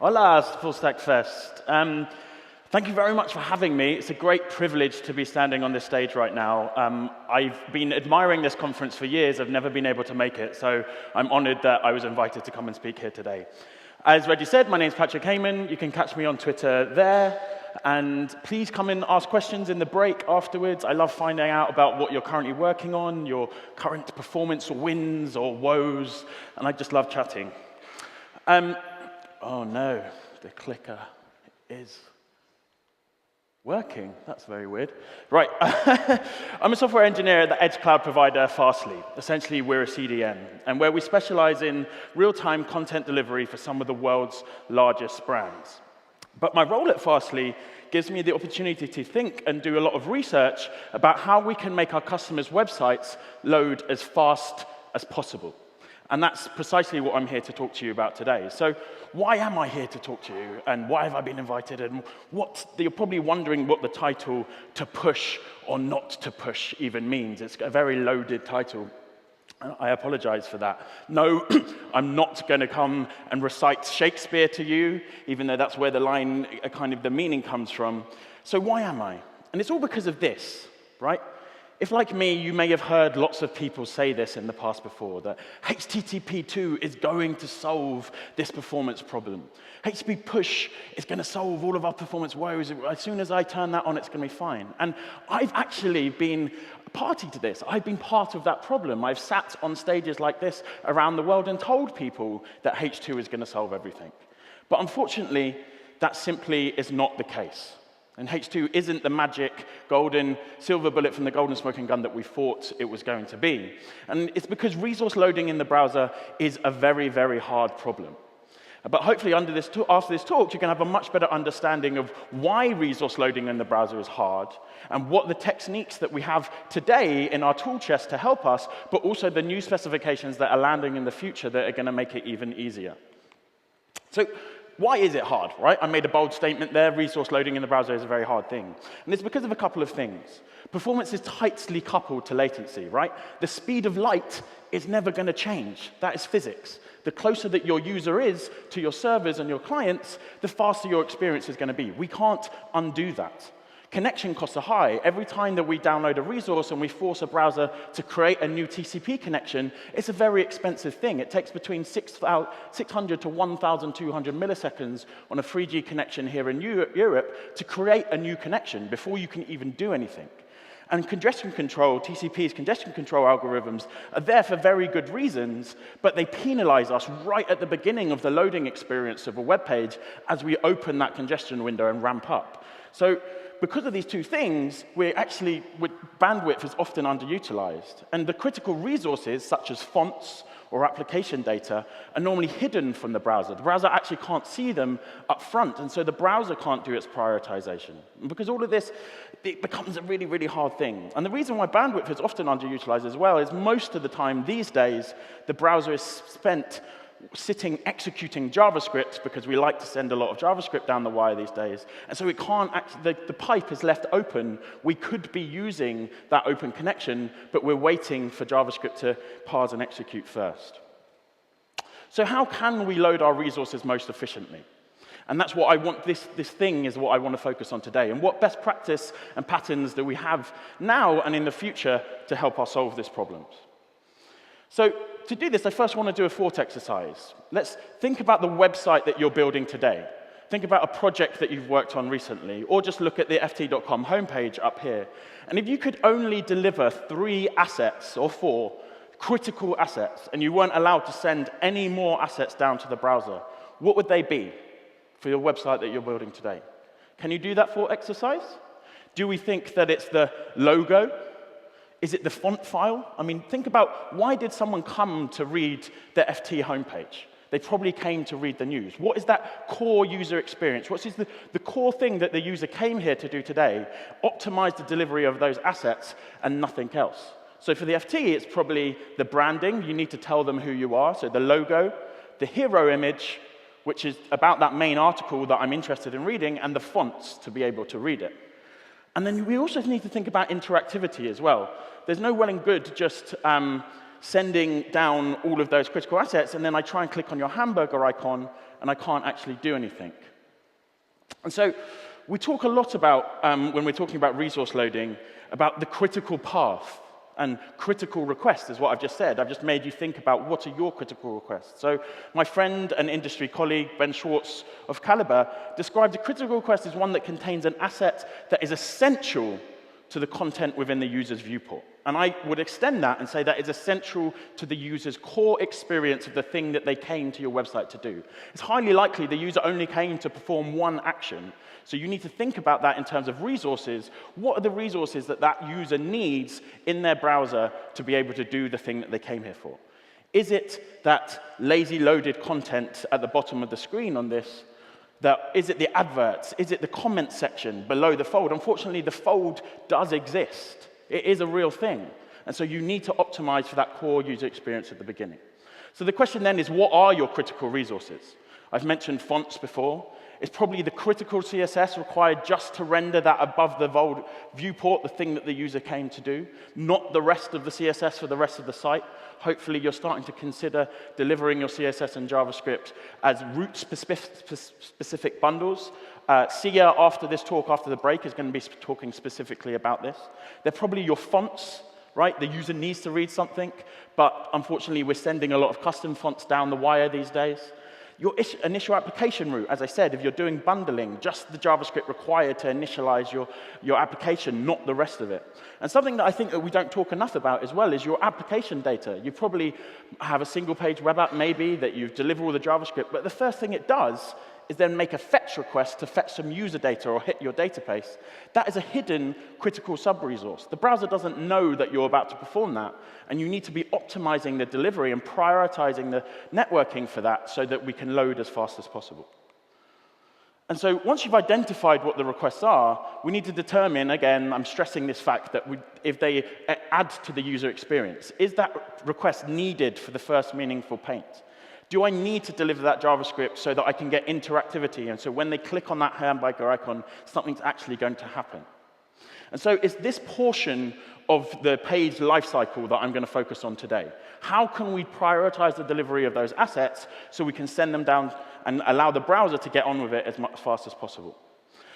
Hola, Full Stack Fest. Thank you very much for having me. It's a great privilege to be standing on this stage right now. I've been admiring this conference for years. I've never been able to make it, so I'm honored that I was invited to come and speak here today. As Reggie said, my name's Patrick Hamann. You can catch me on Twitter there. And please come and ask questions in the break afterwards. I love finding out about what you're currently working on, your current performance wins or woes, and I just love chatting. Oh no, the clicker is working. That's very weird. Right, I'm a software engineer at the edge cloud provider Fastly. Essentially, we're a CDN, and where we specialize in real-time content delivery for some of the world's largest brands. But my role at Fastly gives me the opportunity to think and do a lot of research about how we can make our customers' websites load as fast as possible. And that's precisely what I'm here to talk to you about today. So why am I here to talk to you? And why have I been invited? And you're probably wondering what the title "to push or not to push" even means. It's a very loaded title. I apologize for that. No, I'm not going to come and recite Shakespeare to you, even though that's where the line, kind of the meaning comes from. So why am I? And it's all because of this, right? If, like me, you may have heard lots of people say this in the past before, that HTTP2 is going to solve this performance problem. HTTP push is going to solve all of our performance woes. As soon as I turn that on, it's going to be fine. And I've actually been party to this. I've been part of that problem. I've sat on stages like this around the world and told people that H2 is going to solve everything. But unfortunately, that simply is not the case. And H2 isn't the magic golden silver bullet from the golden smoking gun that we thought it was going to be. And it's because resource loading in the browser is a very, very hard problem. But hopefully after this talk, you can have a much better understanding of why resource loading in the browser is hard, and what the techniques that we have today in our tool chest to help us, but also the new specifications that are landing in the future that are going to make it even easier. So why is it hard, right? I made a bold statement there. Resource loading in the browser is a very hard thing. And it's because of a couple of things. Performance is tightly coupled to latency, right? The speed of light is never going to change. That is physics. The closer that your user is to your servers and your clients, the faster your experience is going to be. We can't undo that. Connection costs are high. Every time that we download a resource and we force a browser to create a new TCP connection, it's a very expensive thing. It takes between 600 to 1,200 milliseconds on a 3G connection here in Europe to create a new connection before you can even do anything. And congestion control, TCP's congestion control algorithms, are there for very good reasons, but they penalize us right at the beginning of the loading experience of a web page as we open that congestion window and ramp up. So because of these two things, bandwidth is often underutilized. And the critical resources, such as fonts or application data, are normally hidden from the browser. The browser actually can't see them up front, and so the browser can't do its prioritization. And because all of this, it becomes a really, really hard thing. And the reason why bandwidth is often underutilized as well is most of the time these days, the browser is spent sitting executing JavaScript, because we like to send a lot of JavaScript down the wire these days. And so we can't actually, the pipe is left open. We could be using that open connection, but we're waiting for JavaScript to parse and execute first. So how can we load our resources most efficiently? And that's what I want, this thing is what I want to focus on today. And what best practice and patterns do we have now and in the future to help us solve these problems? So to do this, I first want to do a thought exercise. Let's think about the website that you're building today. Think about a project that you've worked on recently, or just look at the ft.com homepage up here. And if you could only deliver 3 assets, or 4 critical assets, and you weren't allowed to send any more assets down to the browser, what would they be for your website that you're building today? Can you do that thought exercise? Do we think that it's the logo? Is it the font file? I mean, think about, why did someone come to read the FT homepage? They probably came to read the news. What is that core user experience? What is the core thing that the user came here to do today? Optimize the delivery of those assets and nothing else. So for the FT, it's probably the branding. You need to tell them who you are. So the logo, the hero image, which is about that main article that I'm interested in reading, and the fonts to be able to read it. And then we also need to think about interactivity as well. There's no well and good just sending down all of those critical assets, and then I try and click on your hamburger icon, and I can't actually do anything. And so we talk a lot about, when we're talking about resource loading, about the critical path. And critical requests is what I've just said. I've just made you think about what are your critical requests. So my friend and industry colleague, Ben Schwartz of Calibre, described a critical request as one that contains an asset that is essential to the content within the user's viewport. And I would extend that and say that is essential to the user's core experience of the thing that they came to your website to do. It's highly likely the user only came to perform one action. So you need to think about that in terms of resources. What are the resources that that user needs in their browser to be able to do the thing that they came here for? Is it that lazy loaded content at the bottom of the screen on this? Is it the adverts? Is it the comment section below the fold? Unfortunately, the fold does exist. It is a real thing. And so you need to optimize for that core user experience at the beginning. So the question then is, what are your critical resources? I've mentioned fonts before. It's probably the critical CSS required just to render that above the fold viewport, the thing that the user came to do, not the rest of the CSS for the rest of the site. Hopefully, you're starting to consider delivering your CSS and JavaScript as root-specific bundles. Sia, after this talk, after the break, is going to be talking specifically about this. They're probably your fonts, right? The user needs to read something, but unfortunately, we're sending a lot of custom fonts down the wire these days. Your initial application route, as I said, if you're doing bundling, just the JavaScript required to initialize your application, not the rest of it. And something that I think that we don't talk enough about as well is your application data. You probably have a single-page web app, maybe, that you deliver all the JavaScript, but the first thing it does is then make a fetch request to fetch some user data or hit your database. That is a hidden critical sub-resource. The browser doesn't know that you're about to perform that, and you need to be optimizing the delivery and prioritizing the networking for that so that we can load as fast as possible. And so once you've identified what the requests are, we need to determine, again, I'm stressing this fact, that if they add to the user experience, is that request needed for the first meaningful paint? Do I need to deliver that JavaScript so that I can get interactivity, and so when they click on that hamburger icon, something's actually going to happen? And so it's this portion of the page lifecycle that I'm going to focus on today. How can we prioritize the delivery of those assets so we can send them down and allow the browser to get on with it as fast as possible?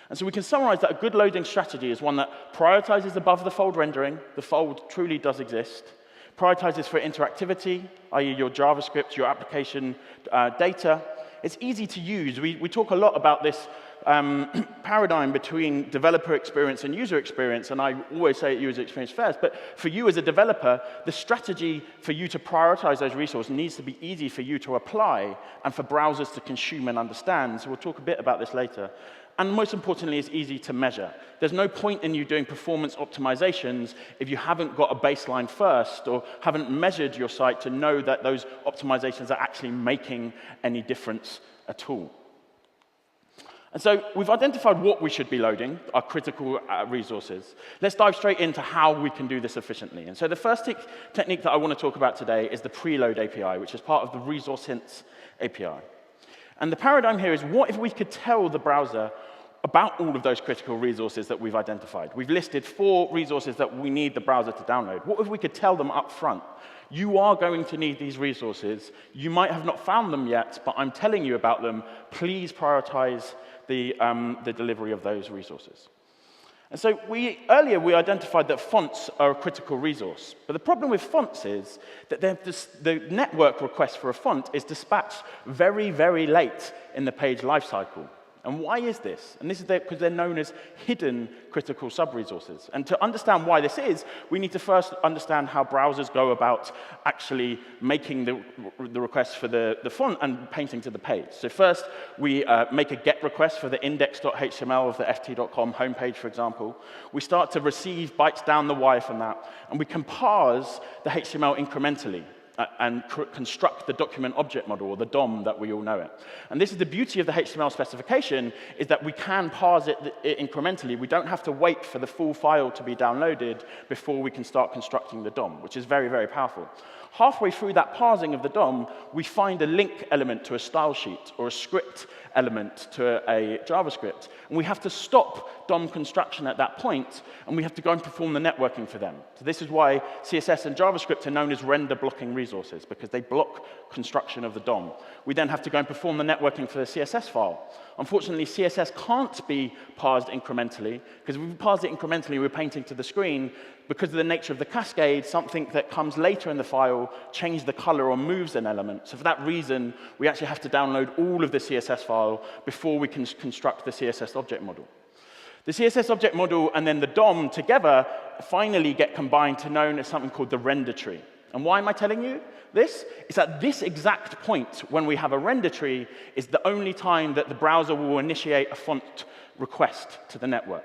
And so we can summarize that a good loading strategy is one that prioritizes above the fold rendering. The fold truly does exist. Prioritizes for interactivity, i.e. your JavaScript, your application data. It's easy to use. We talk a lot about this paradigm between developer experience and user experience, and I always say user experience first, but for you as a developer, the strategy for you to prioritize those resources needs to be easy for you to apply and for browsers to consume and understand. So we'll talk a bit about this later. And most importantly, it's easy to measure. There's no point in you doing performance optimizations if you haven't got a baseline first or haven't measured your site to know that those optimizations are actually making any difference at all. And so we've identified what we should be loading, our critical resources. Let's dive straight into how we can do this efficiently. And so the first technique that I want to talk about today is the Preload API, which is part of the Resource Hints API. And the paradigm here is, what if we could tell the browser about all of those critical resources that we've identified? We've listed 4 resources that we need the browser to download. What if we could tell them up front? You are going to need these resources. You might have not found them yet, but I'm telling you about them. Please prioritize the delivery of those resources. And so earlier we identified that fonts are a critical resource. But the problem with fonts is that the network request for a font is dispatched very, very late in the page lifecycle. And why is this? And this is because they're known as hidden critical sub-resources. And to understand why this is, we need to first understand how browsers go about actually making the request for the font and painting to the page. So first, we make a GET request for the index.html of the ft.com homepage, for example. We start to receive bytes down the wire from that, and we can parse the HTML incrementally and construct the document object model, or the DOM that we all know it. And this is the beauty of the HTML specification, is that we can parse it incrementally. We don't have to wait for the full file to be downloaded before we can start constructing the DOM, which is very, very powerful. Halfway through that parsing of the DOM, we find a link element to a style sheet or a script element to a JavaScript. And we have to stop DOM construction at that point, and we have to go and perform the networking for them. So this is why CSS and JavaScript are known as render blocking resources, because they block construction of the DOM. We then have to go and perform the networking for the CSS file. Unfortunately, CSS can't be parsed incrementally, because if we parse it incrementally, we're painting to the screen. Because of the nature of the cascade, something that comes later in the file changes the color or moves an element. So for that reason, we actually have to download all of the CSS file before we can construct the CSS object model. The CSS object model and then the DOM together finally get combined to known as something called the render tree. And why am I telling you this? It's at this exact point when we have a render tree is the only time that the browser will initiate a font request to the network.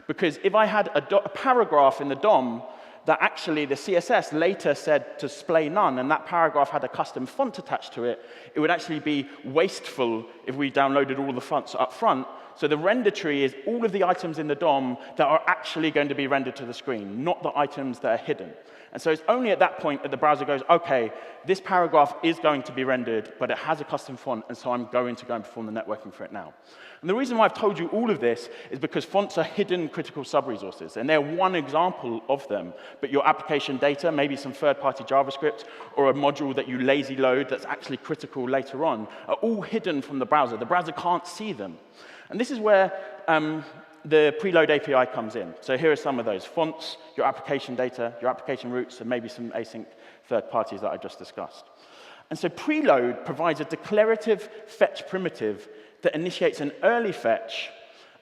Because if I had a paragraph in the DOM that actually the CSS later said to display none, and that paragraph had a custom font attached to it, it would actually be wasteful if we downloaded all the fonts up front. So the render tree is all of the items in the DOM that are actually going to be rendered to the screen, not the items that are hidden. And so it's only at that point that the browser goes, OK, this paragraph is going to be rendered, but it has a custom font, and so I'm going to go and perform the networking for it now. And the reason why I've told you all of this is because fonts are hidden critical sub-resources, and they're one example of them. But your application data, maybe some third-party JavaScript, or a module that you lazy load that's actually critical later on, are all hidden from the browser. The browser can't see them. And this is where the Preload API comes in. So here are some of those fonts, your application data, your application routes, and maybe some async third parties that I just discussed. And so Preload provides a declarative fetch primitive that initiates an early fetch,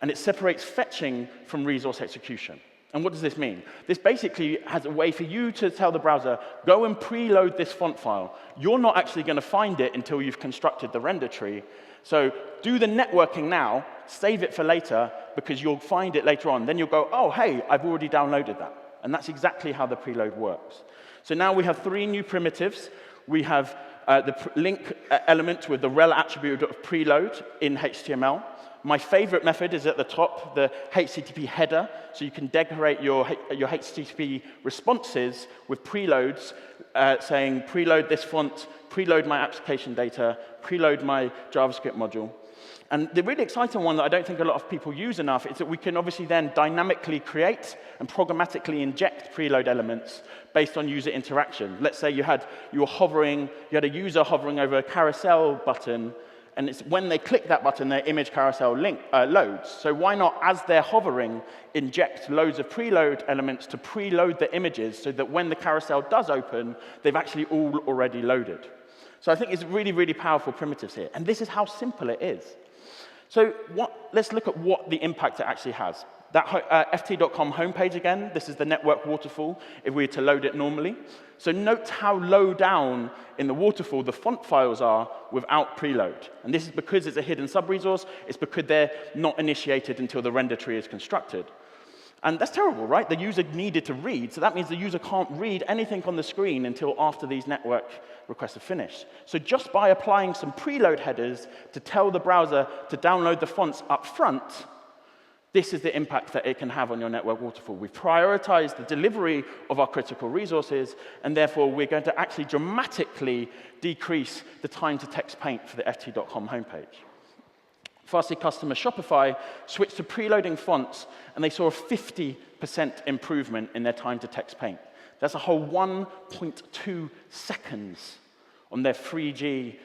and it separates fetching from resource execution. And what does this mean? This basically has a way for you to tell the browser, go and preload this font file. You're not actually going to find it until you've constructed the render tree. So do the networking now, save it for later, because you'll find it later on. Then you'll go, oh, hey, I've already downloaded that. And that's exactly how the preload works. So now we have 3 new primitives. We have the link element with the rel attribute of preload in HTML. My favorite method is at the top, the HTTP header. So you can decorate your HTTP responses with preloads, saying preload this font, preload my application data, preload my JavaScript module. And the really exciting one that I don't think a lot of people use enough is that we can obviously then dynamically create and programmatically inject preload elements based on user interaction. Let's say you had a user hovering over a carousel button, and it's when they click that button, their image carousel loads. So why not, as they're hovering, inject loads of preload elements to preload the images so that when the carousel does open, they've actually all already loaded. So I think it's really, really powerful primitives here. And this is how simple it is. So let's look at what the impact it actually has. That ft.com homepage again, this is the network waterfall if we were to load it normally. So note how low down in the waterfall the font files are without preload. And this is because it's a hidden sub-resource. It's because they're not initiated until the render tree is constructed. And that's terrible, right? The user needed to read, so that means the user can't read anything on the screen until after these network requests are finished. So just by applying some preload headers to tell the browser to download the fonts up front, this is the impact that it can have on your network waterfall. We've prioritized the delivery of our critical resources, and therefore we're going to actually dramatically decrease the time to text paint for the ft.com homepage. Fastly customer Shopify switched to preloading fonts, and they saw a 50% improvement in their time to text paint. That's a whole 1.2 seconds on their 3G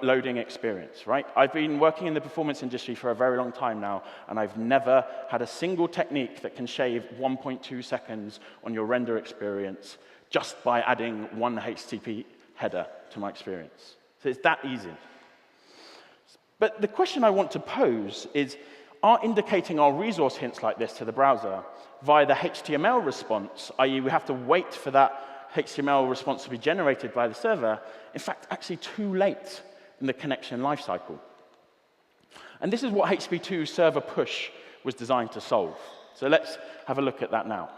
loading experience, right? I've been working in the performance industry for a very long time now, and I've never had a single technique that can shave 1.2 seconds on your render experience just by adding one HTTP header to my experience. So it's that easy. But the question I want to pose is, are indicating our resource hints like this to the browser via the HTML response, i.e. we have to wait for that HTML response to be generated by the server, in fact, actually too late in the connection lifecycle? And this is what HTTP2 server push was designed to solve. So let's have a look at that now.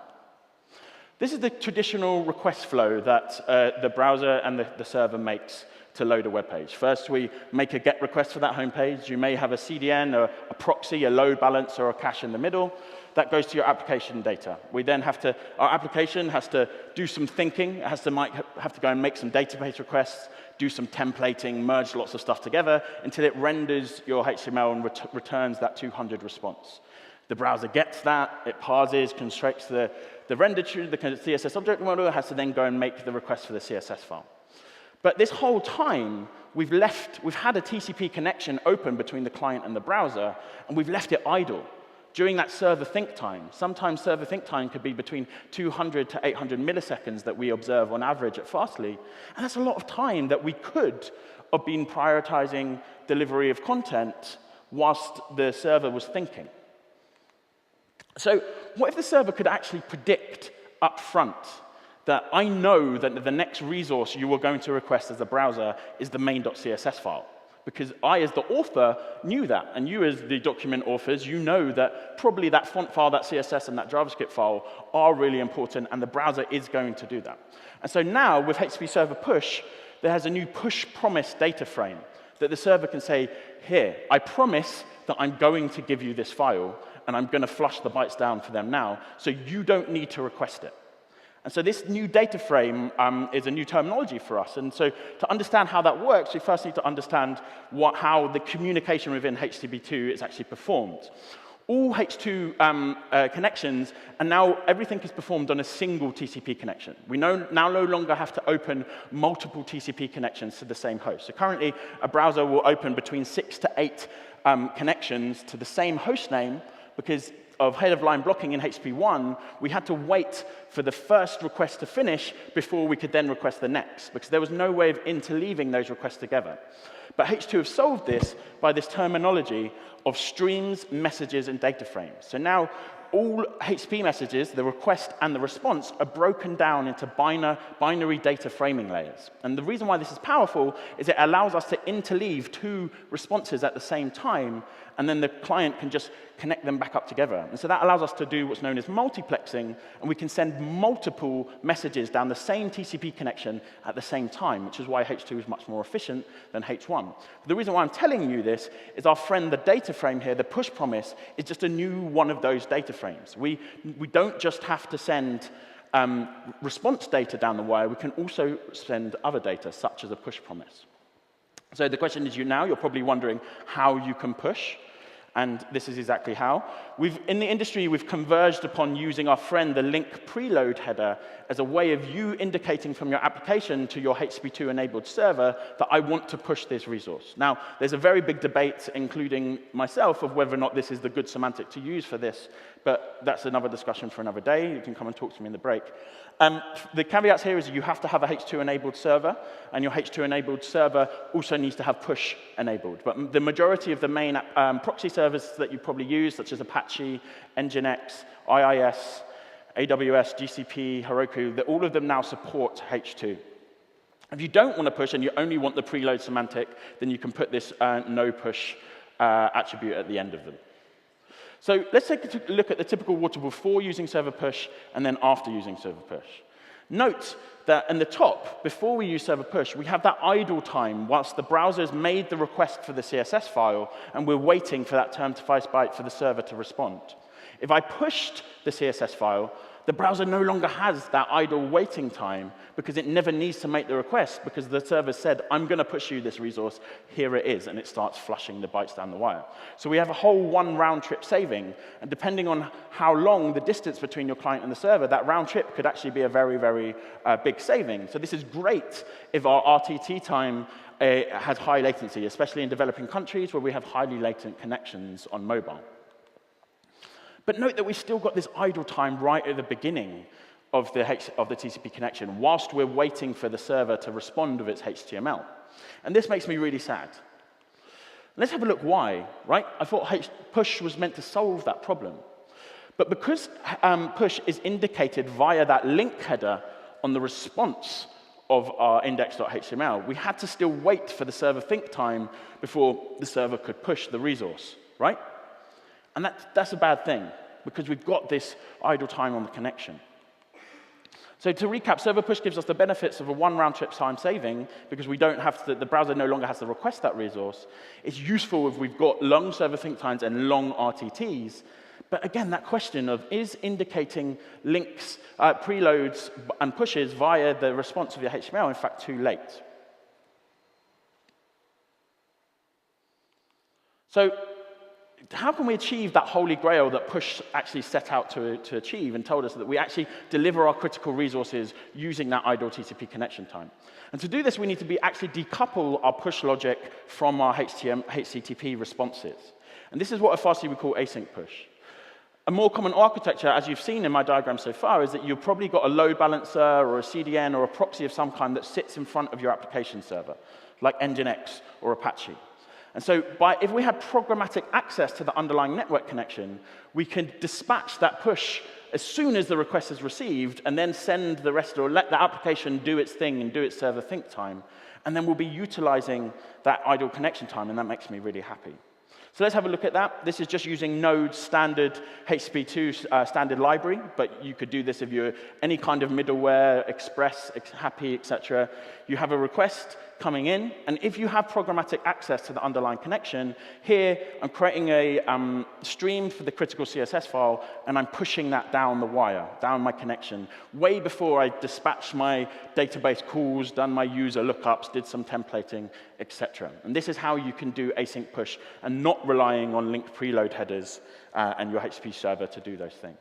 This is the traditional request flow that the browser and the server makes to load a web page. First, we make a GET request for that home page. You may have a CDN, or a proxy, a load balancer, or a cache in the middle. That goes to your application data. We then our application has to do some thinking. It has to go and make some database requests, do some templating, merge lots of stuff together until it renders your HTML and returns that 200 response. The browser gets that, it parses, constructs the render tree, the CSS object model, has to then go and make the request for the CSS file. But this whole time, we've had a TCP connection open between the client and the browser, and we've left it idle during that server think time. Sometimes server think time could be between 200 to 800 milliseconds that we observe on average at Fastly. And that's a lot of time that we could have been prioritizing delivery of content whilst the server was thinking. So what if the server could actually predict up front that I know that the next resource you are going to request as a browser is the main.css file? Because I, as the author, knew that. And you, as the document authors, you know that probably that font file, that CSS, and that JavaScript file are really important, and the browser is going to do that. And so now, with HTTP Server Push, there has a new push promise data frame that the server can say, here, I promise that I'm going to give you this file, and I'm going to flush the bytes down for them now, so you don't need to request it. And so this new data frame is a new terminology for us. And so to understand how that works, we first need to understand how the communication within HTTP2 is actually performed. All H2 connections, and now everything is performed on a single TCP connection. We now no longer have to open multiple TCP connections to the same host. So currently, a browser will open between 6 to 8 connections to the same host name, because of head-of-line blocking in HTTP1, we had to wait for the first request to finish before we could then request the next, because there was no way of interleaving those requests together. But H2 have solved this by this terminology of streams, messages, and data frames. So now all HTTP messages, the request and the response, are broken down into binary data framing layers. And the reason why this is powerful is it allows us to interleave two responses at the same time, and then the client can just connect them back up together. And so that allows us to do what's known as multiplexing, and we can send multiple messages down the same TCP connection at the same time, which is why H2 is much more efficient than H1. But the reason why I'm telling you this is our friend, the data frame here, the push promise, is just a new one of those data frames. We don't just have to send response data down the wire, we can also send other data, such as a push promise. So the question is, you're probably wondering how you can push. And this is exactly how. In the industry, we've converged upon using our friend, the link preload header, as a way of you indicating from your application to your HTTP2-enabled server that I want to push this resource. Now, there's a very big debate, including myself, of whether or not this is the good semantic to use for this, but that's another discussion for another day. You can come and talk to me in the break. The caveats here is you have to have a H2-enabled server, and your H2-enabled server also needs to have push enabled. But the majority of the main proxy servers that you probably use, such as Apache, Nginx, IIS, AWS, GCP, Heroku, all of them now support H2. If you don't want to push and you only want the preload semantic, then you can put this no push attribute at the end of them. So let's take a look at the typical waterfall before using server push and then after using server push. Note that in the top, before we use server push, we have that idle time whilst the browser's made the request for the CSS file and we're waiting for that term-to-face byte for the server to respond. If I pushed the CSS file, the browser no longer has that idle waiting time because it never needs to make the request because the server said, I'm going to push you this resource, here it is, and it starts flushing the bytes down the wire. So we have a whole one round trip saving, and depending on how long the distance between your client and the server, that round trip could actually be a very, very big saving. So this is great if our RTT time has high latency, especially in developing countries where we have highly latent connections on mobile. But note that we've still got this idle time right at the beginning of the TCP connection, whilst we're waiting for the server to respond with its HTML. And this makes me really sad. Let's have a look why, right? I thought push was meant to solve that problem. But because push is indicated via that link header on the response of our index.html, we had to still wait for the server think time before the server could push the resource, right? And that's a bad thing, because we've got this idle time on the connection. So to recap, server push gives us the benefits of a one round-trip time saving because we don't have to, the browser no longer has to request that resource. It's useful if we've got long server think times and long RTTs. But again, that question of is indicating links, preloads, and pushes via the response of your HTML in fact too late? So how can we achieve that holy grail that push actually set out to achieve and told us that we actually deliver our critical resources using that idle TCP connection time? And to do this, we need to actually decouple our push logic from our HTTP responses. And this is what fastly we call async push. A more common architecture, as you've seen in my diagram so far, is that you've probably got a load balancer or a CDN or a proxy of some kind that sits in front of your application server, like Nginx or Apache. And so if we had programmatic access to the underlying network connection, we can dispatch that push as soon as the request is received and then send the rest or let the application do its thing and do its server think time. And then we'll be utilizing that idle connection time, and that makes me really happy. So let's have a look at that. This is just using Node's standard HTTP2 standard library, but you could do this if you're any kind of middleware, Express, Happy, etc. You have a request coming in, and if you have programmatic access to the underlying connection, here I'm creating a stream for the critical CSS file, and I'm pushing that down the wire, down my connection, way before I dispatch my database calls, done my user lookups, did some templating, etc. And this is how you can do async push and not relying on linked preload headers and your HTTP server to do those things.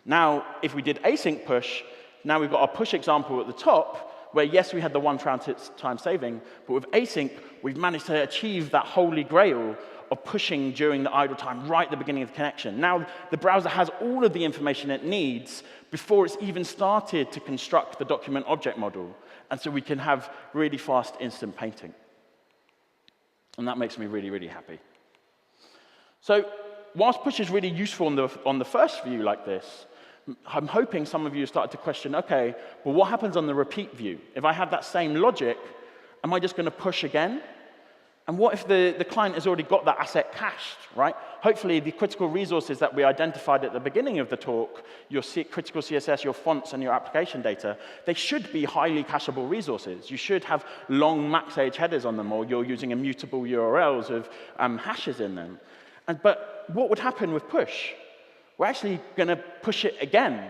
Now, if we did async push, now we've got our push example at the top, where yes, we had the one round time saving, but with async, we've managed to achieve that holy grail of pushing during the idle time right at the beginning of the connection. Now, the browser has all of the information it needs before it's even started to construct the document object model. And so we can have really fast instant painting. And that makes me really, really happy. So whilst push is really useful on the first view like this, I'm hoping some of you started to question, okay, well, what happens on the repeat view? If I have that same logic, am I just going to push again? And what if the client has already got that asset cached, right? Hopefully, the critical resources that we identified at the beginning of the talk, your critical CSS, your fonts, and your application data, they should be highly cacheable resources. You should have long max age headers on them, or you're using immutable URLs with hashes in them. But what would happen with push? We're actually going to push it again.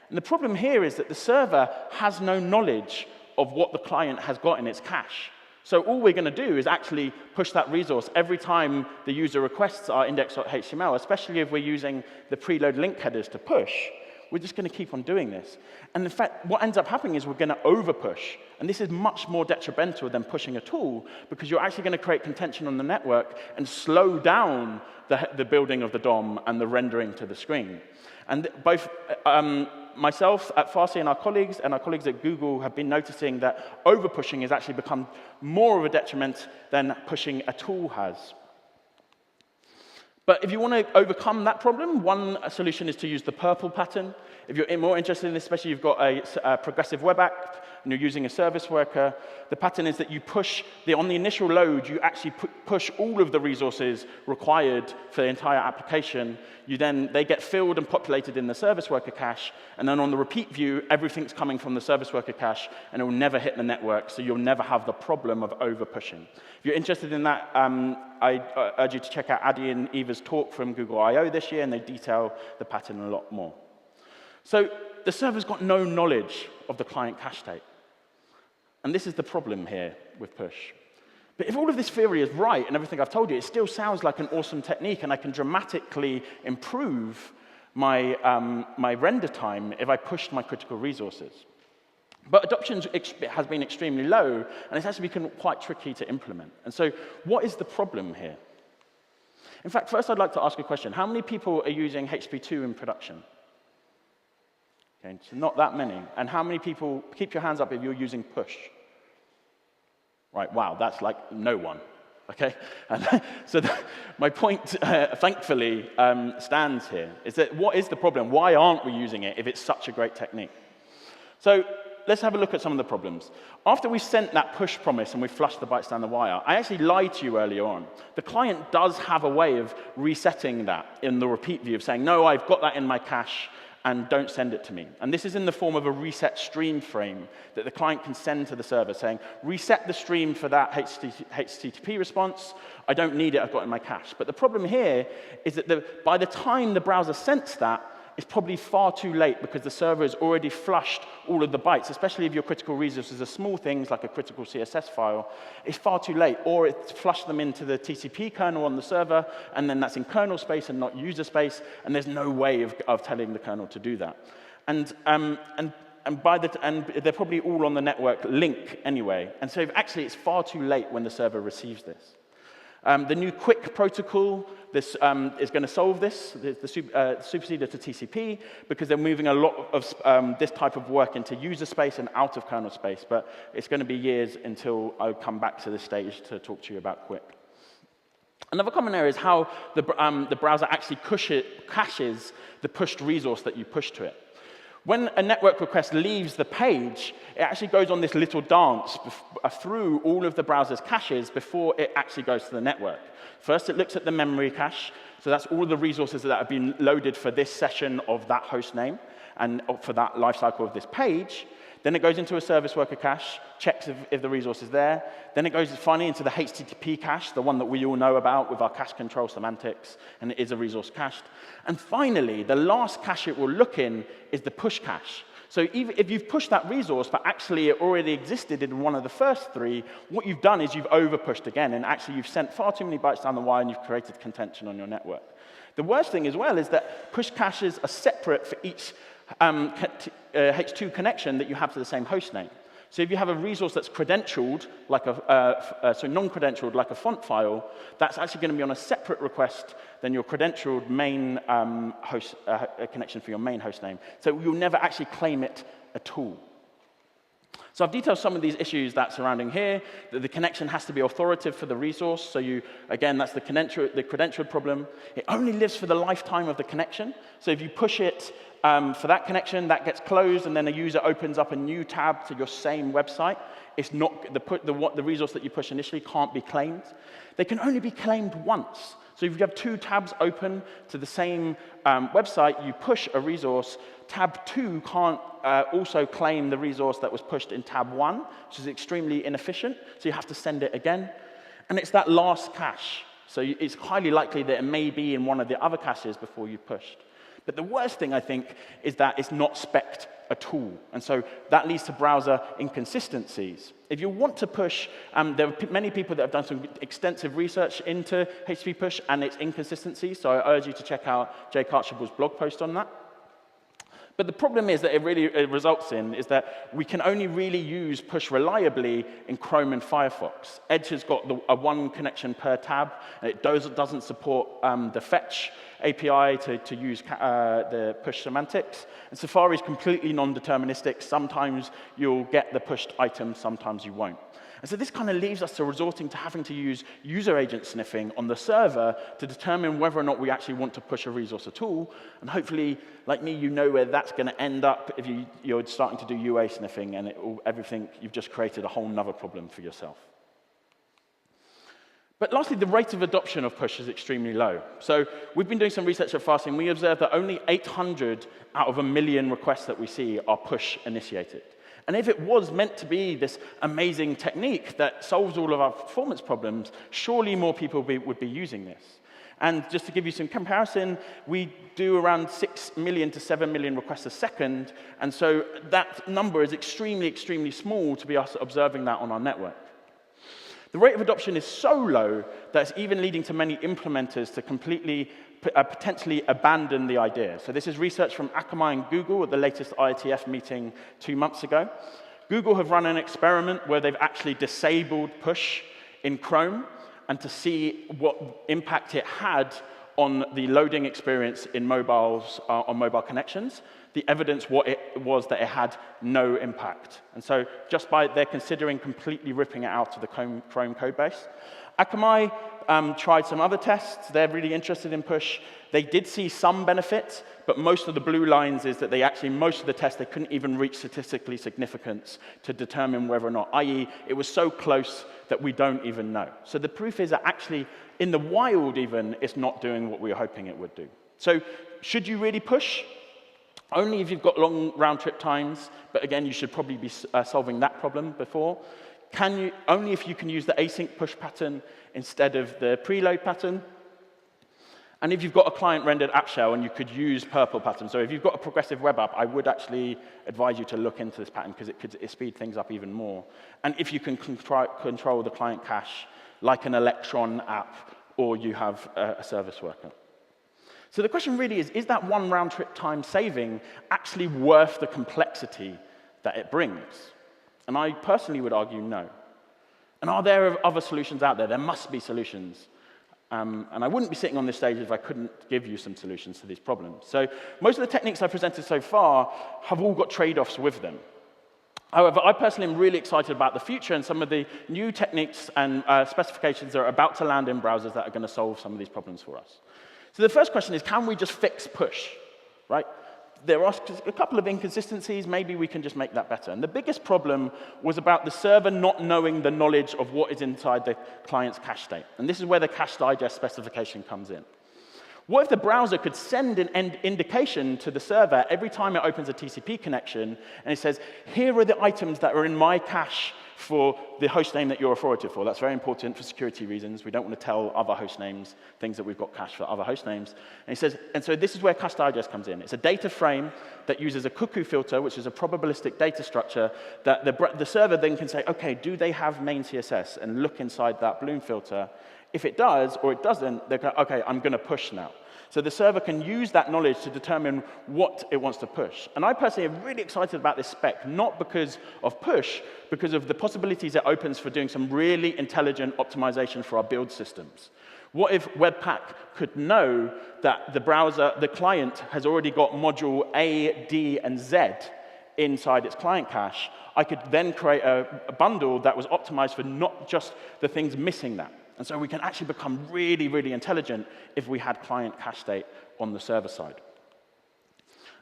And the problem here is that the server has no knowledge of what the client has got in its cache. So all we're going to do is actually push that resource every time the user requests our index.html, especially if we're using the preload link headers to push. We're just going to keep on doing this. And in fact, what ends up happening is we're going to overpush. And this is much more detrimental than pushing at all, because you're actually going to create contention on the network and slow down the building of the DOM and the rendering to the screen. And both myself at Farsi and our colleagues at Google have been noticing that overpushing has actually become more of a detriment than pushing at all has. But if you want to overcome that problem, one solution is to use the purple pattern. If you're more interested in this, especially if you've got a progressive web app and you're using a service worker, the pattern is that you push, on the initial load, you actually push all of the resources required for the entire application. They get filled and populated in the service worker cache, and then on the repeat view, everything's coming from the service worker cache, and it will never hit the network, so you'll never have the problem of over-pushing. If you're interested in that, I urge you to check out Adi and Eva's talk from Google I/O this year, and they detail the pattern a lot more. So the server's got no knowledge of the client cache state. And this is the problem here with push. But if all of this theory is right and everything I've told you, it still sounds like an awesome technique, and I can dramatically improve my, my render time if I pushed my critical resources. But adoption has been extremely low, and it's actually become quite tricky to implement. And so what is the problem here? In fact, first I'd like to ask a question. How many people are using HTTP2 in production? Okay, so not that many. And how many people, keep your hands up if you're using push? Right, wow, that's like no one. Okay? And so my point, thankfully, stands here, is that what is the problem? Why aren't we using it if it's such a great technique? So let's have a look at some of the problems. After we sent that push promise and we flushed the bytes down the wire, I actually lied to you earlier on. The client does have a way of resetting that in the repeat view of saying, no, I've got that in my cache, and don't send it to me. And this is in the form of a reset stream frame that the client can send to the server saying, reset the stream for that HTTP response. I don't need it, I've got it in my cache. But the problem here is that by the time the browser sends that, it's probably far too late because the server has already flushed all of the bytes, especially if your critical resources are small things like a critical CSS file. It's far too late, or it's flushed them into the TCP kernel on the server, and then that's in kernel space and not user space, and there's no way of telling the kernel to do that. And they're probably all on the network link anyway, and so actually it's far too late when the server receives this. The new QUIC protocol is going to solve this, the superseder to TCP, because they're moving a lot of this type of work into user space and out of kernel space. But it's going to be years until I come back to this stage to talk to you about QUIC. Another common area is how the browser actually caches the pushed resource that you push to it. When a network request leaves the page, it actually goes on this little dance through all of the browser's caches before it actually goes to the network. First, it looks at the memory cache. So that's all the resources that have been loaded for this session of that host name and for that lifecycle of this page. Then it goes into a service worker cache, checks if the resource is there. Then it goes finally into the HTTP cache, the one that we all know about with our cache control semantics, and it is a resource cached. And finally, the last cache it will look in is the push cache. So even if you've pushed that resource, but actually it already existed in one of the first three, what you've done is you've over-pushed again, and actually you've sent far too many bytes down the wire, and you've created contention on your network. The worst thing as well is that push caches are separate for each H2 connection that you have to the same host name. So if you have a resource that's credentialed, like non-credentialed, like a font file, that's actually going to be on a separate request than your credentialed main connection for your main host name. So you'll never actually claim it at all. So I've detailed some of these issues that's surrounding here. That the connection has to be authoritative for the resource. So again, that's the credentialed problem. It only lives for the lifetime of the connection. So if you push it for that connection, that gets closed, and then a user opens up a new tab to your same website. It's not the resource that you push initially can't be claimed. They can only be claimed once. So if you have two tabs open to the same website, you push a resource, tab 2 can't also claim the resource that was pushed in tab 1, which is extremely inefficient, so you have to send it again. And it's that last cache. So it's highly likely that it may be in one of the other caches before you pushed. But the worst thing, I think, is that it's not spec'd at all. And so that leads to browser inconsistencies. If you want to push, there are many people that have done some extensive research into HTTP push and its inconsistencies, so I urge you to check out Jake Archibald's blog post on that. But the problem is that it results in is that we can only really use push reliably in Chrome and Firefox. Edge has got a one connection per tab, and it doesn't support the fetch API to use the push semantics. And Safari is completely non-deterministic. Sometimes you'll get the pushed item, sometimes you won't. And so this kind of leaves us to resorting to having to use user agent sniffing on the server to determine whether or not we actually want to push a resource at all. And hopefully, like me, you know where that's going to end up if you're starting to do UA sniffing and everything, you've just created a whole nother problem for yourself. But lastly, the rate of adoption of push is extremely low. So we've been doing some research at Fast, and we observed that only 800 out of 1 million requests that we see are push initiated. And if it was meant to be this amazing technique that solves all of our performance problems, surely more people would be using this. And just to give you some comparison, we do around 6 million to 7 million requests a second, and so that number is extremely, extremely small to be us observing that on our network. The rate of adoption is so low that it's even leading to many implementers to completely potentially abandon the idea. So this is research from Akamai and Google at the latest IETF meeting 2 months ago. Google have run an experiment where they've actually disabled push in Chrome and to see what impact it had on the loading experience in mobiles, on mobile connections. The evidence was that it had no impact. And so just by they're considering completely ripping it out of the Chrome code base. Akamai tried some other tests. They're really interested in push. They did see some benefit, but most of the blue lines is that most of the tests, they couldn't even reach statistically significance to determine whether or not, i.e., it was so close that we don't even know. So the proof is that actually, in the wild even, it's not doing what we were hoping it would do. So should you really push? Only if you've got long round-trip times, but again, you should probably be solving that problem before. Only if you can use the async push pattern instead of the preload pattern. And if you've got a client-rendered app shell and you could use purple pattern. So if you've got a progressive web app, I would actually advise you to look into this pattern because it speed things up even more. And if you can control the client cache like an Electron app or you have a service worker. So the question really is that one round-trip time saving actually worth the complexity that it brings? And I personally would argue no. And are there other solutions out there? There must be solutions. And I wouldn't be sitting on this stage if I couldn't give you some solutions to these problems. So most of the techniques I've presented so far have all got trade-offs with them. However, I personally am really excited about the future and some of the new techniques and specifications that are about to land in browsers that are going to solve some of these problems for us. So the first question is, can we just fix push, right? There are a couple of inconsistencies. Maybe we can just make that better. And the biggest problem was about the server not knowing the knowledge of what is inside the client's cache state. And this is where the cache digest specification comes in. What if the browser could send an indication to the server every time it opens a TCP connection, and it says, here are the items that are in my cache for the host name that you're authoritative for. That's very important for security reasons. We don't want to tell other host names things that we've got cached for other host names. And he says, and so this is where cache digest comes in. It's a data frame that uses a cuckoo filter, which is a probabilistic data structure that the server then can say, OK, do they have main CSS? And look inside that Bloom filter. If it does or it doesn't, they're going, OK, I'm going to push now. So the server can use that knowledge to determine what it wants to push. And I personally am really excited about this spec, not because of push, because of the possibilities it opens for doing some really intelligent optimization for our build systems. What if Webpack could know that the client has already got module A, D, and Z inside its client cache? I could then create a bundle that was optimized for not just the things missing that. And so we can actually become really, really intelligent if we had client cache state on the server side.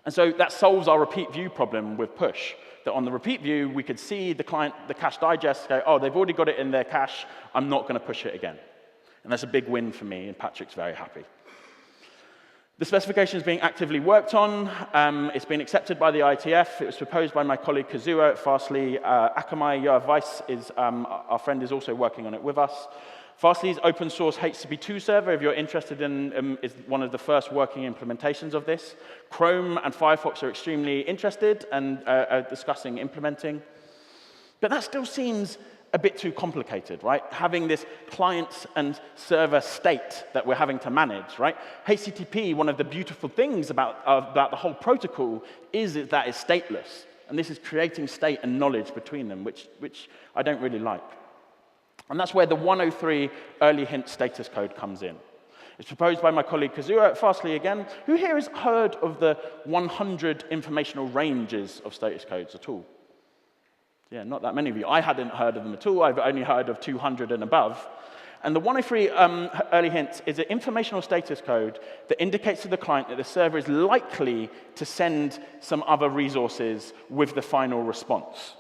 And so that solves our repeat view problem with push. That on the repeat view, we could see the cache digest go, oh, they've already got it in their cache. I'm not going to push it again. And that's a big win for me, and Patrick's very happy. The specification is being actively worked on. It's been accepted by the IETF. It was proposed by my colleague Kazuo at Fastly. Akamai Yoav Weiss, our friend, is also working on it with us. Fastly's open source HTTP2 server, if you're interested in, is one of the first working implementations of this. Chrome and Firefox are extremely interested and are discussing implementing. But that still seems a bit too complicated, right? Having this client and server state that we're having to manage, right? HTTP, one of the beautiful things about the whole protocol is that it's stateless. And this is creating state and knowledge between them, which I don't really like. And that's where the 103 early hint status code comes in. It's proposed by my colleague Kazuo at Fastly again. Who here has heard of the 100 informational ranges of status codes at all? Yeah, not that many of you. I hadn't heard of them at all. I've only heard of 200 and above. And the 103 early hint is an informational status code that indicates to the client that the server is likely to send some other resources with the final response.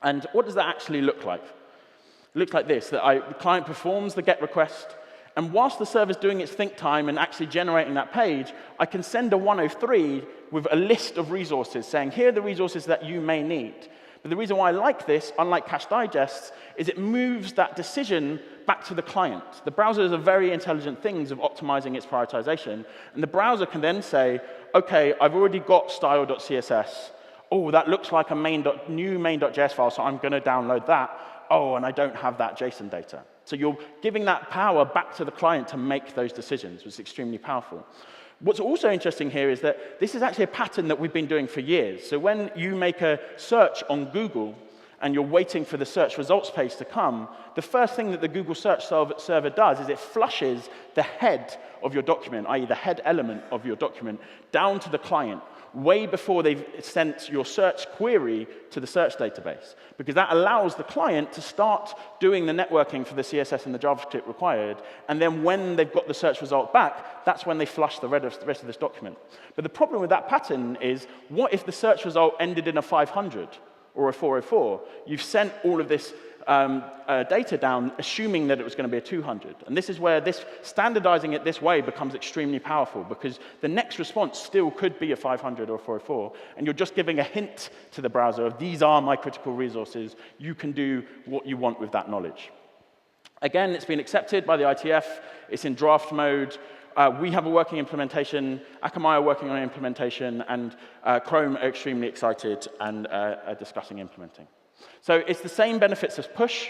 And what does that actually look like? It looks like this, that the client performs the GET request, and whilst the server's doing its think time and actually generating that page, I can send a 103 with a list of resources saying, here are the resources that you may need. But the reason why I like this, unlike cache digests, is it moves that decision back to the client. The browser is a very intelligent things of optimizing its prioritization, and the browser can then say, OK, I've already got style.css. Oh, that looks like a new main.js file, so I'm going to download that. Oh, and I don't have that JSON data. So you're giving that power back to the client to make those decisions, which is extremely powerful. What's also interesting here is that this is actually a pattern that we've been doing for years. So when you make a search on Google and you're waiting for the search results page to come, the first thing that the Google search server does is it flushes the head of your document, i.e. the head element of your document, down to the client, way before they've sent your search query to the search database, because that allows the client to start doing the networking for the CSS and the JavaScript required, and then when they've got the search result back, that's when they flush the rest of this document. But the problem with that pattern is, what if the search result ended in a 500 or a 404? You've sent all of this data down, assuming that it was going to be a 200. And this is where standardizing it this way becomes extremely powerful, because the next response still could be a 500 or 404, and you're just giving a hint to the browser of, these are my critical resources. You can do what you want with that knowledge. Again, it's been accepted by the ITF. It's in draft mode. We have a working implementation. Akamai are working on an implementation, and Chrome are extremely excited and are discussing implementing. So it's the same benefits as push.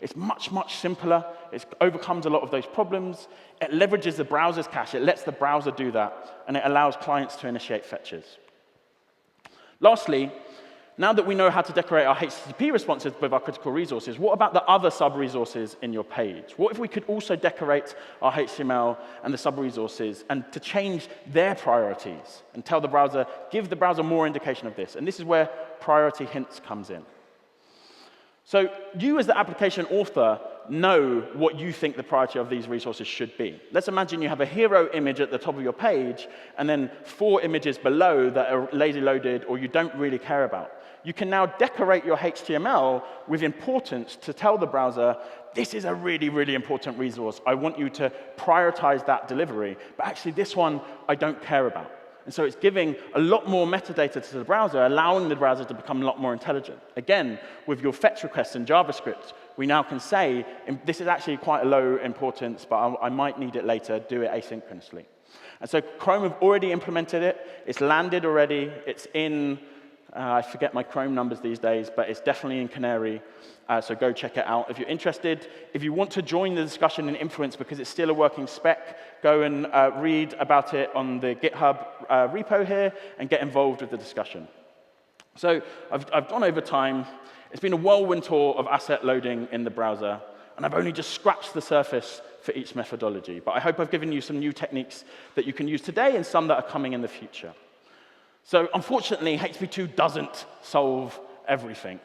It's much, much simpler. It overcomes a lot of those problems. It leverages the browser's cache. It lets the browser do that, and it allows clients to initiate fetches. Lastly, now that we know how to decorate our HTTP responses with our critical resources, what about the other sub-resources in your page? What if we could also decorate our HTML and the sub-resources and to change their priorities and tell the browser, give the browser more indication of this? And this is where priority hints comes in. So you, as the application author, know what you think the priority of these resources should be. Let's imagine you have a hero image at the top of your page, and then 4 images below that are lazy loaded or you don't really care about. You can now decorate your HTML with importance to tell the browser, this is a really, really important resource. I want you to prioritize that delivery, but actually this one I don't care about. And so it's giving a lot more metadata to the browser, allowing the browser to become a lot more intelligent. Again, with your fetch requests in JavaScript, we now can say, this is actually quite a low importance, but I might need it later, do it asynchronously. And so Chrome have already implemented it. It's landed already. It's in, I forget my Chrome numbers these days, but it's definitely in Canary. So go check it out if you're interested. If you want to join the discussion and influence, because it's still a working spec, go and read about it on the GitHub repo here and get involved with the discussion. So I've gone over time. It's been a whirlwind tour of asset loading in the browser, and I've only just scratched the surface for each methodology. But I hope I've given you some new techniques that you can use today and some that are coming in the future. So unfortunately, HTTP2 doesn't solve everything.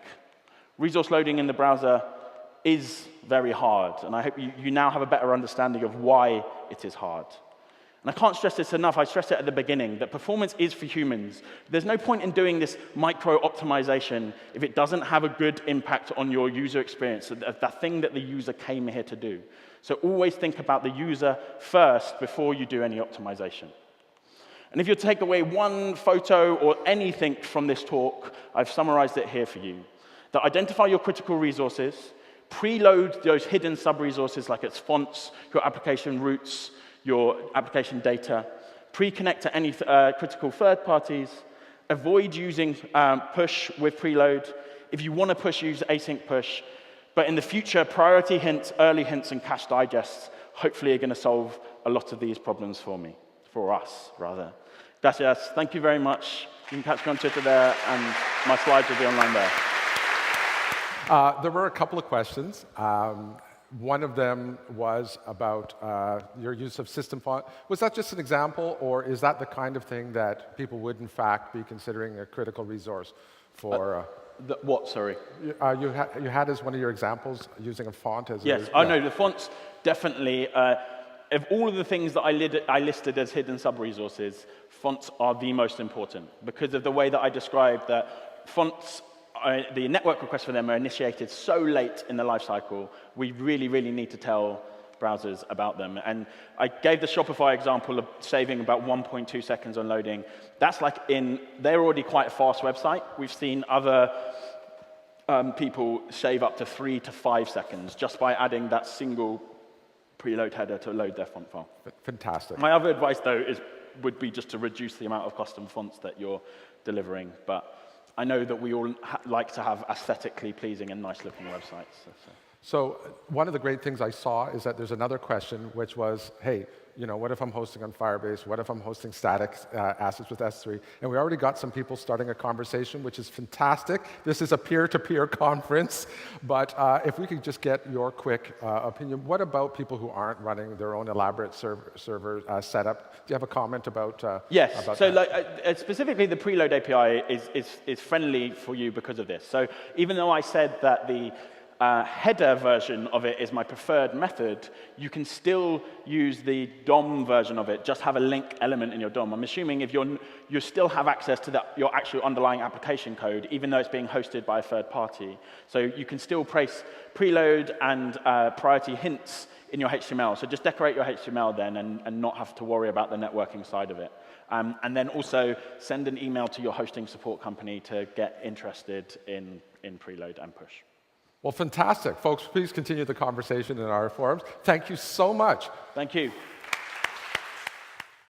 Resource loading in the browser is very hard, and I hope you now have a better understanding of why it is hard. And I can't stress this enough. I stressed it at the beginning, that performance is for humans. There's no point in doing this micro-optimization if it doesn't have a good impact on your user experience, that thing that the user came here to do. So always think about the user first before you do any optimization. And if you take away one photo or anything from this talk, I've summarized it here for you. That identify your critical resources, preload those hidden sub-resources like its fonts, your application routes, your application data, pre-connect to any critical third parties, avoid using push with preload. If you want to push, use async push. But in the future, priority hints, early hints, and cache digests hopefully are going to solve a lot of these problems for us, rather. Gracias. Thank you very much. You can catch me on Twitter there, and my slides will be online there. There were a couple of questions. One of them was about your use of system font. Was that just an example, or is that the kind of thing that people would, in fact, be considering a critical resource for? What, sorry? You had as one of your examples using a font as yes. No, the fonts definitely. Of all of the things that I listed as hidden sub-resources, fonts are the most important because of the way that I described that fonts, the network requests for them are initiated so late in the lifecycle, we really, really need to tell browsers about them. And I gave the Shopify example of saving about 1.2 seconds on loading. That's like they're already quite a fast website. We've seen other people save up to 3 to 5 seconds just by adding that single preload header to load their font file. Fantastic. My other advice, though, would be just to reduce the amount of custom fonts that you're delivering. But I know that we all like to have aesthetically pleasing and nice-looking websites. So one of the great things I saw is that there's another question, which was, hey, what if I'm hosting on Firebase? What if I'm hosting static assets with S3? And we already got some people starting a conversation, which is fantastic. This is a peer-to-peer conference. But if we could just get your quick opinion, what about people who aren't running their own elaborate server setup? Do you have a comment about Yes. about so that? Specifically, the Preload API is friendly for you because of this. So even though I said that the header version of it is my preferred method, you can still use the DOM version of it, just have a link element in your DOM. I'm assuming if you still have access to your actual underlying application code, even though it's being hosted by a third party. So you can still place preload and priority hints in your HTML. So just decorate your HTML then and not have to worry about the networking side of it. And then also send an email to your hosting support company to get interested in preload and push. Well, fantastic. Folks, please continue the conversation in our forums. Thank you so much. Thank you.